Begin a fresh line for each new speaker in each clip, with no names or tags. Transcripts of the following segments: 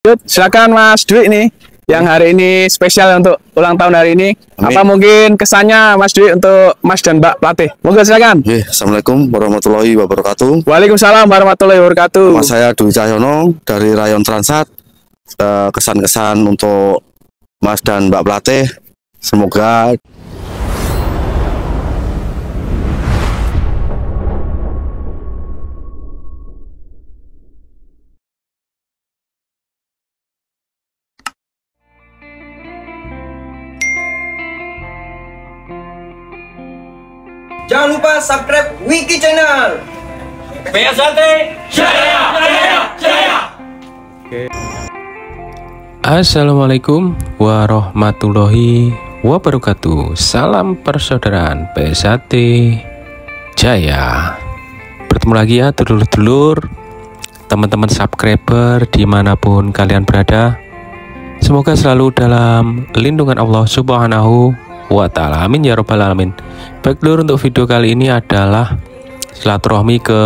Silakan Mas Dwi nih yang hari ini spesial untuk ulang tahun hari ini. Amin. Apa mungkin kesannya Mas Dwi untuk Mas dan Mbak pelatih? Monggo silakan.
Assalamualaikum warahmatullahi wabarakatuh.
Waalaikumsalam warahmatullahi wabarakatuh.
Nama saya Dwi Cahyono dari Rayon Transat. Kesan-kesan untuk Mas dan Mbak pelatih, semoga
jangan lupa subscribe Wiki Channel.
PSAT Jaya, Jaya, Jaya.
Assalamualaikum warahmatullahi wabarakatuh. Salam persaudaraan PSAT Jaya. Bertemu lagi ya dulur-dulur, teman-teman subscriber dimanapun kalian berada. Semoga selalu dalam lindungan Allah Subhanahu wa ta'ala. Amin ya robbal alamin. Baik dulur, untuk video kali ini adalah silaturahmi ke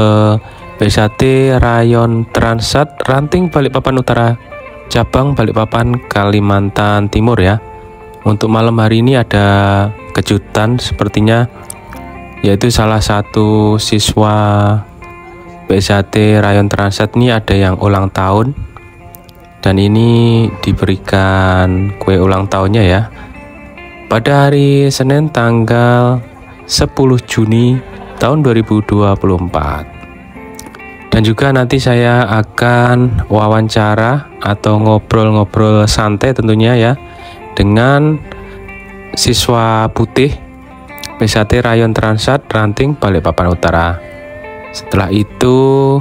PSAT Rayon Transat Ranting Balikpapan Utara, cabang Balikpapan, Kalimantan Timur ya. Untuk malam hari ini ada kejutan sepertinya, yaitu salah satu siswa PSAT Rayon Transat ini ada yang ulang tahun, dan ini diberikan kue ulang tahunnya ya pada hari Senin tanggal 10 Juni tahun 2024. Dan juga nanti saya akan wawancara atau ngobrol-ngobrol santai tentunya ya dengan siswa putih PSAT Rayon Transat Ranting Balikpapan Utara. Setelah itu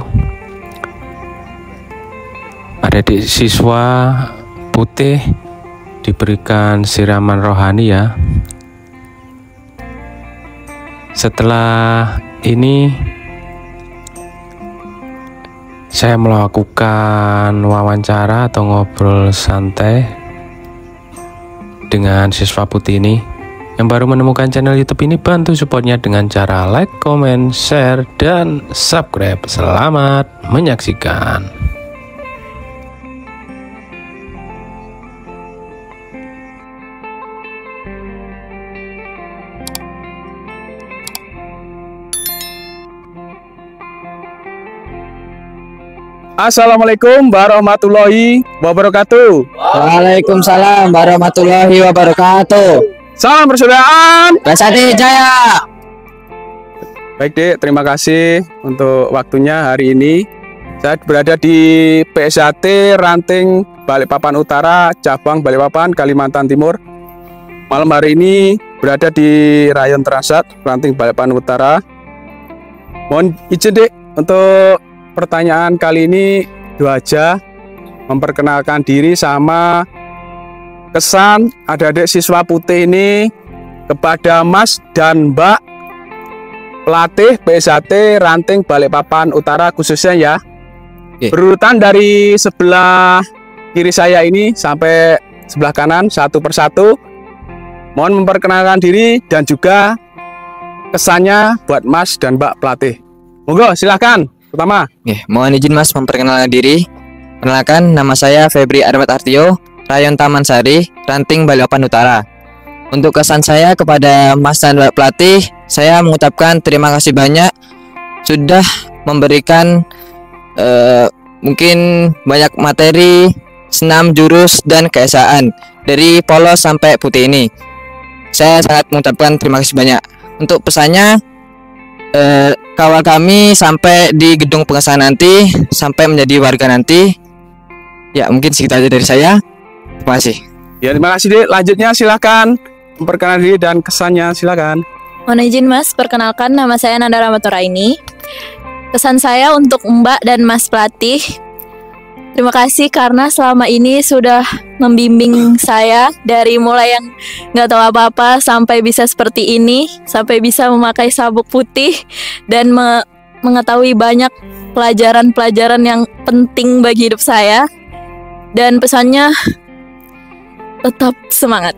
adik siswa putih diberikan siraman rohani ya. Setelah ini saya melakukan wawancara atau ngobrol santai dengan siswa putih ini. Yang baru menemukan channel YouTube ini, bantu supportnya dengan cara like, comment, share, dan subscribe. Selamat menyaksikan.
Assalamualaikum warahmatullahi wabarakatuh.
Waalaikumsalam warahmatullahi wabarakatuh.
Salam persaudaraan
PSAT Jaya.
Baik Dek, terima kasih untuk waktunya hari ini. Saya berada di PSAT Ranting Balikpapan Utara, cabang Balikpapan, Kalimantan Timur. Malam hari ini berada di Rayon Transat Ranting Balikpapan Utara. Mohon izin Dek, untuk pertanyaan kali ini dua aja, memperkenalkan diri sama kesan adik-adik siswa putih ini kepada Mas dan Mbak pelatih PSAT Ranting Balikpapan Utara khususnya ya. Berurutan dari sebelah kiri saya ini sampai sebelah kanan satu persatu. Mohon memperkenalkan diri dan juga kesannya buat Mas dan Mbak pelatih. Monggo silahkan. Pertama,
mohon izin Mas memperkenalkan diri. Perkenalkan, nama saya Febri Armat Artio, Rayon Taman Sari, Ranting Balikpapan Utara. Untuk kesan saya kepada Mas dan Mbak pelatih, saya mengucapkan terima kasih banyak sudah memberikan mungkin banyak materi, senam, jurus, dan keesaan dari polos sampai putih ini. Saya sangat mengucapkan terima kasih banyak. Untuk pesannya, kawal kami sampai di gedung pengesahan nanti, sampai menjadi warga nanti. Ya, mungkin segitu aja dari saya. Terima kasih.
Ya, terima kasih Dek. Lanjutnya silakan memperkenalkan diri dan kesannya, silakan.
Mohon izin Mas, perkenalkan nama saya Nanda Ramaturaini. Kesan saya untuk Mbak dan Mas pelatih, terima kasih karena selama ini sudah membimbing saya dari mulai yang nggak tahu apa-apa sampai bisa seperti ini, sampai bisa memakai sabuk putih dan mengetahui banyak pelajaran-pelajaran yang penting bagi hidup saya. Dan pesannya, tetap semangat.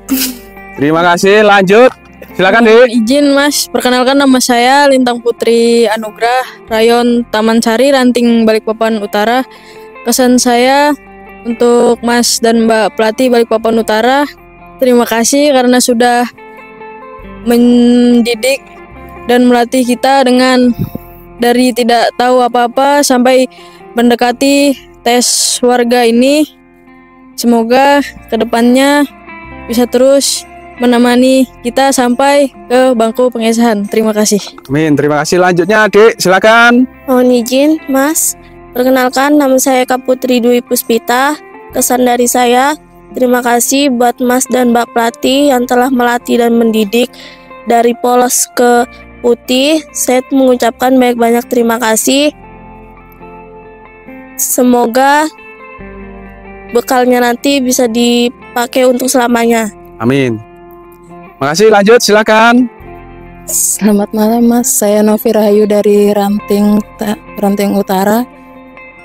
Terima kasih. Lanjut, silakan Dek.
Izin Mas, perkenalkan nama saya Lintang Putri Anugrah, Rayon Taman Sari, Ranting Balikpapan Utara. Kesan saya untuk Mas dan Mbak pelatih Balikpapan Utara. Terima kasih karena sudah mendidik dan melatih kita dengan dari tidak tahu apa-apa sampai mendekati tes warga ini. Semoga kedepannya bisa terus menemani kita sampai ke bangku pengesahan. Terima kasih.
Amin. Terima kasih. Lanjutnya adik, silakan.
Mohon izin, Mas. Perkenalkan, nama saya Kak Putri Dwi Puspita. Kesan dari saya, terima kasih buat Mas dan Mbak pelatih yang telah melatih dan mendidik dari polos ke putih. Saya mengucapkan banyak-banyak terima kasih. Semoga bekalnya nanti bisa dipakai untuk selamanya.
Amin. Makasih. Lanjut, silakan.
Selamat malam Mas, saya Novi Rahayu dari Ranting Utara.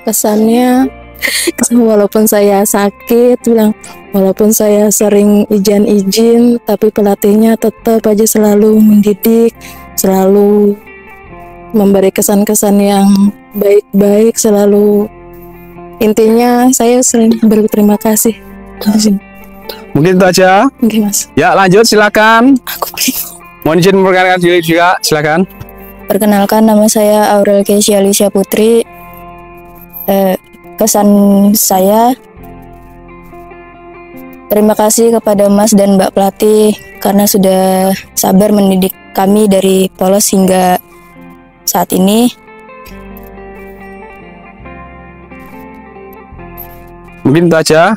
Kesannya, walaupun saya sakit, walaupun saya sering izin, tapi pelatihnya tetap aja selalu mendidik, selalu memberi kesan-kesan yang baik-baik, selalu intinya saya sering berterima kasih.
Mungkin itu aja.
Oke Mas.
Ya, lanjut, silakan. Mohon izin memperkenalkan diri juga, silakan.
Perkenalkan, nama saya Aurel Kesia Alicia Putri. Kesan saya, terima kasih kepada Mas dan Mbak pelatih karena sudah sabar mendidik kami dari polos hingga saat ini.
Mungkin itu aja.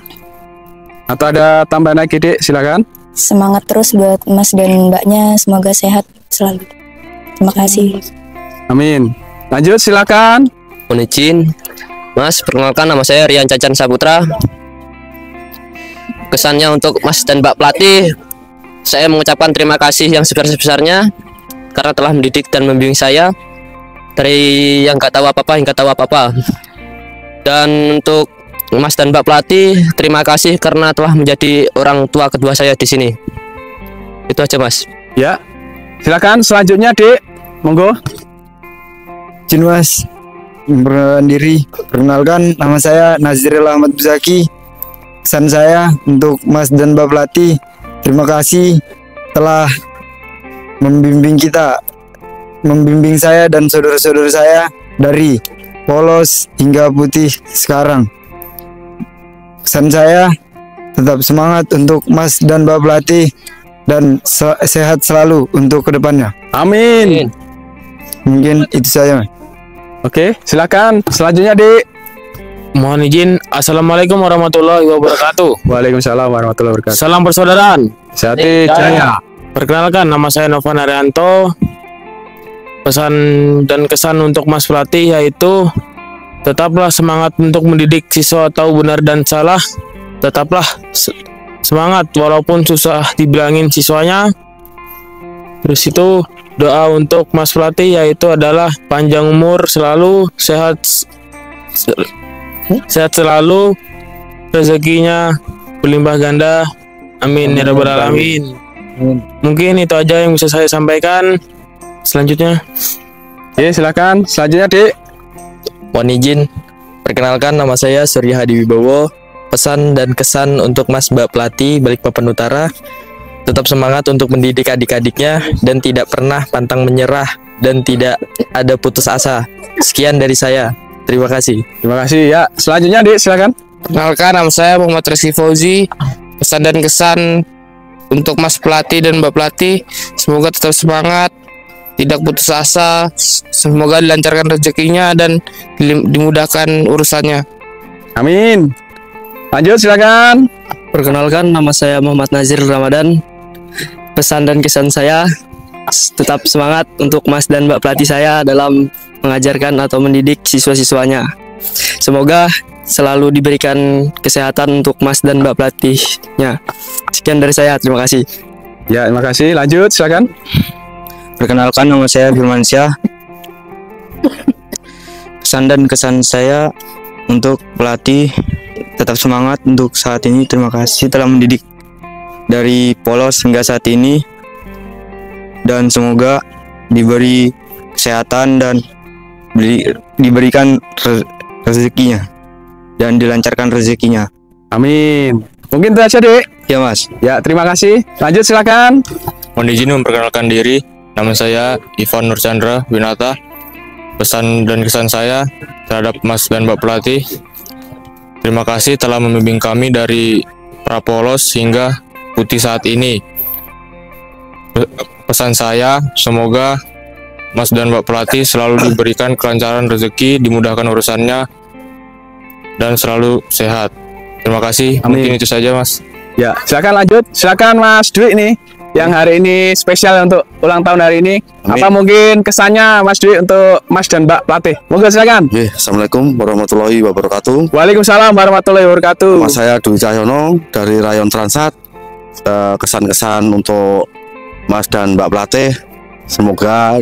Atau ada tambahan lagi, Dek? Silakan.
Semangat terus buat Mas dan Mbaknya, semoga sehat selalu. Terima kasih.
Amin. Lanjut, silakan.
Mohon izin, Mas, perkenalkan nama saya Rian Cacan Saputra. Kesannya untuk Mas dan Mbak pelatih, saya mengucapkan terima kasih yang sebesar-besarnya karena telah mendidik dan membimbing saya dari yang gak tahu apa-apa hingga tahu apa-apa. Dan untuk Mas dan Mbak pelatih, terima kasih karena telah menjadi orang tua kedua saya di sini. Itu aja, Mas.
Ya, silakan. Selanjutnya, Dek, monggo.
Izin Mas, memperkenalkan diri. Perkenalkan, nama saya Nazril Ahmad Buzaki. Pesan saya untuk Mas dan Mbak pelatih, terima kasih telah membimbing saya dan saudara-saudara saya dari polos hingga putih sekarang. Pesan saya, tetap semangat untuk Mas dan Mbak pelatih dan sehat selalu untuk kedepannya.
Amin.
Mungkin itu saja.
Oke, silakan. Selanjutnya, Dek.
Mohon izin. Assalamualaikum warahmatullahi wabarakatuh.
Waalaikumsalam warahmatullahi wabarakatuh.
Salam persaudaraan.
Sehati jaya.
Perkenalkan, nama saya Novan Arianto. Pesan dan kesan untuk Mas pelatih yaitu tetaplah semangat untuk mendidik siswa tahu benar dan salah. Tetaplah semangat walaupun susah dibilangin siswanya. Terus itu doa untuk Mas pelatih yaitu adalah panjang umur, selalu sehat selalu, rezekinya berlimpah ganda. Amin ya rabbal alamin. Mungkin itu aja yang bisa saya sampaikan. Selanjutnya,
silakan. Selanjutnya, Dek.
Mohon izin, perkenalkan nama saya Surya Hadi Wibowo. Pesan dan kesan untuk Mas Mbak pelatih Balikpapan Utara, tetap semangat untuk mendidik adik-adiknya dan tidak pernah pantang menyerah dan tidak ada putus asa. Sekian dari saya. Terima kasih.
Terima kasih ya. Selanjutnya, Dek, silakan.
Perkenalkan, nama saya Muhammad Rizky Fauzi. Pesan dan kesan untuk Mas pelatih dan Mbak pelatih, semoga tetap semangat, tidak putus asa, semoga dilancarkan rezekinya dan dimudahkan urusannya.
Amin. Lanjut, silakan.
Perkenalkan, nama saya Muhammad Nazir Ramadan. Pesan dan kesan saya, tetap semangat untuk Mas dan Mbak pelatih saya dalam mengajarkan atau mendidik siswa-siswanya. Semoga selalu diberikan kesehatan untuk Mas dan Mbak pelatihnya. Sekian dari saya, terima kasih.
Ya, terima kasih. Lanjut, silakan.
Perkenalkan, nama saya Firmansyah. Pesan dan kesan saya untuk pelatih, tetap semangat untuk saat ini. Terima kasih telah mendidik dari polos hingga saat ini, dan semoga diberi kesehatan dan diberikan rezekinya. dan dilancarkan rezekinya.
Amin. Mungkin itu aja, Dek.
Ya, Mas.
Ya, terima kasih. Lanjut silakan.
Mohon izin memperkenalkan diri. Nama saya Ivan Nurchandra Winata. Pesan dan kesan saya terhadap Mas dan Mbak pelatih, terima kasih telah membimbing kami dari prapolos hingga putih saat ini. Pesan saya, semoga Mas dan Mbak pelatih selalu diberikan kelancaran rezeki, dimudahkan urusannya, dan selalu sehat. Terima kasih.
Amin.
Mungkin itu saja, Mas.
Ya, silakan lanjut. Silakan Mas Dwi nih, yang hari ini spesial untuk ulang tahun hari ini.
Amin.
Apa mungkin kesannya Mas Dwi untuk Mas dan Mbak pelatih? Monggo silakan.
Assalamualaikum warahmatullahi wabarakatuh.
Waalaikumsalam warahmatullahi wabarakatuh.
Nama saya Dwi Cahyono dari Rayon Transat. Kesan-kesan untuk Mas dan Mbak pelatih, semoga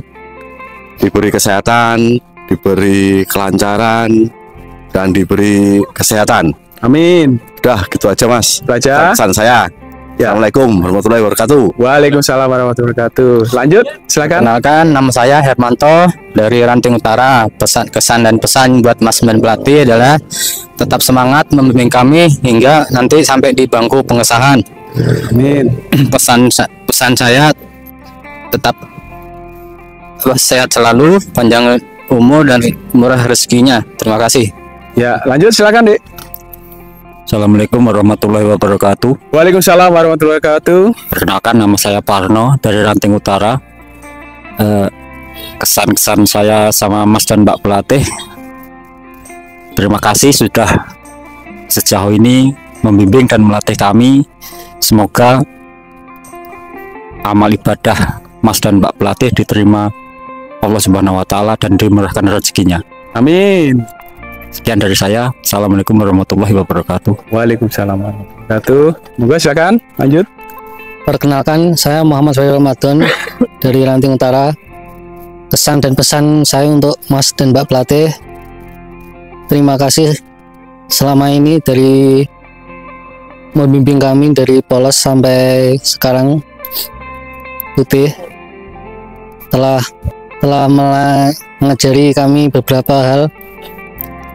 diberi kesehatan, diberi kelancaran, dan diberi kesehatan.
Amin.
Udah gitu aja, Mas.
Itu aja.
Pesan saya.
Ya.
Assalamualaikum warahmatullahi wabarakatuh.
Waalaikumsalam warahmatullahi wabarakatuh. Lanjut, silakan.
Kenalkan, nama saya Hermanto dari Ranting Utara. Kesan dan pesan buat Mas dan pelatih adalah tetap semangat membimbing kami hingga nanti sampai di bangku pengesahan.
Amin.
Pesan saya tetap sehat selalu, panjang umur dan murah rezekinya. Terima kasih.
Ya, lanjut silakan, Dek.
Assalamualaikum warahmatullahi wabarakatuh.
Waalaikumsalam warahmatullahi wabarakatuh.
Perkenalkan, nama saya Parno dari Ranting Utara. Kesan-kesan saya sama Mas dan Mbak pelatih, terima kasih sudah sejauh ini membimbing dan melatih kami. Semoga amal ibadah Mas dan Mbak pelatih diterima Allah Subhanahu wa Ta'ala dan dimurahkan rezekinya.
Amin.
Sekian dari saya. Assalamualaikum warahmatullahi wabarakatuh.
Waalaikumsalam warahmatullahi wabarakatuh. Moga silakan lanjut.
Perkenalkan, saya Muhammad Fahri Ramadan dari Ranting Utara. Kesan dan pesan saya untuk Mas dan Mbak pelatih, terima kasih selama ini dari membimbing kami dari polos sampai sekarang putih, telah mengajari kami beberapa hal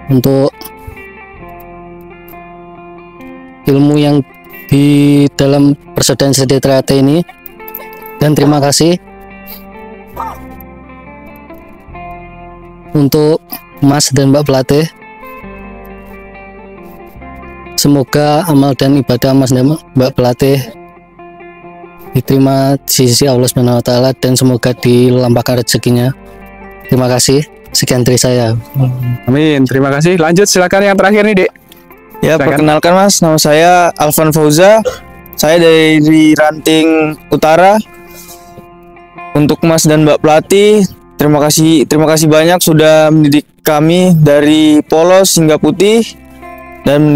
untuk ilmu yang di dalam persaudaraan sejahtera ini, dan terima kasih untuk Mas dan Mbak pelatih. Semoga amal dan ibadah Mas dan Mbak pelatih diterima di sisi Allah Subhanahu wa Ta'ala dan semoga dilampahkan rezekinya. Terima kasih. Sekian dari saya.
Amin. Terima kasih. Lanjut silakan yang terakhir nih, Dek.
Ya,
Silakan.
perkenalkan Mas, nama saya Alvan Fauza. Saya dari Ranting Utara. Untuk Mas dan Mbak pelatih, terima kasih banyak sudah mendidik kami dari polos hingga putih dan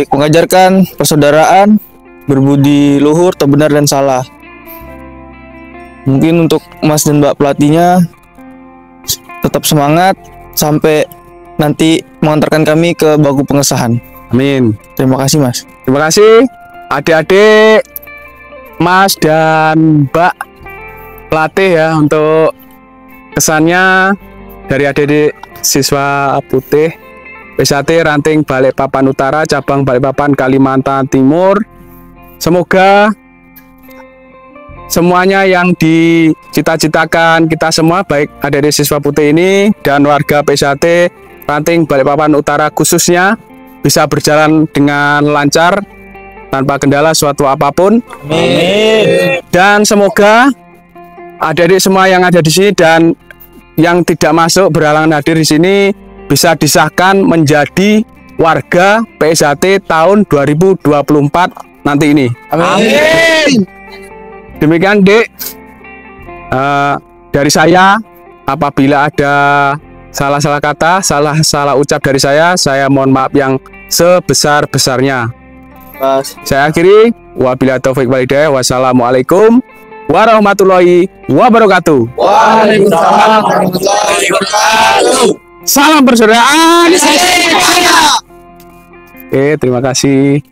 mengajarkan persaudaraan, berbudi luhur, tak benar dan salah. Mungkin untuk Mas dan Mbak pelatihnya tetap semangat sampai nanti mengantarkan kami ke bangku pengesahan.
Amin.
Terima kasih, Mas.
Terima kasih adik-adik Mas dan Mbak pelatih ya untuk kesannya dari adik-adik siswa putih PSAT Ranting Balikpapan Utara cabang Balikpapan Kalimantan Timur. Semoga semuanya yang dicita-citakan kita semua, baik adik-adik siswa putih ini dan warga PSAT Ranting Balikpapan Utara khususnya, bisa berjalan dengan lancar tanpa kendala suatu apapun.
Amin.
Dan semoga adik-adik semua yang ada di sini dan yang tidak masuk berhalangan hadir di sini bisa disahkan menjadi warga PSAT tahun 2024 nanti ini.
Amin.
Demikian, Dek, dari saya. Apabila ada salah-salah kata, salah ucap dari saya mohon maaf yang sebesar-besarnya. Saya akhiri, wabillahi taufik wal hidayah. Wassalamualaikum warahmatullahi wabarakatuh.
Waalaikumsalam warahmatullahi wabarakatuh.
Salam persaudaraan. Terima kasih.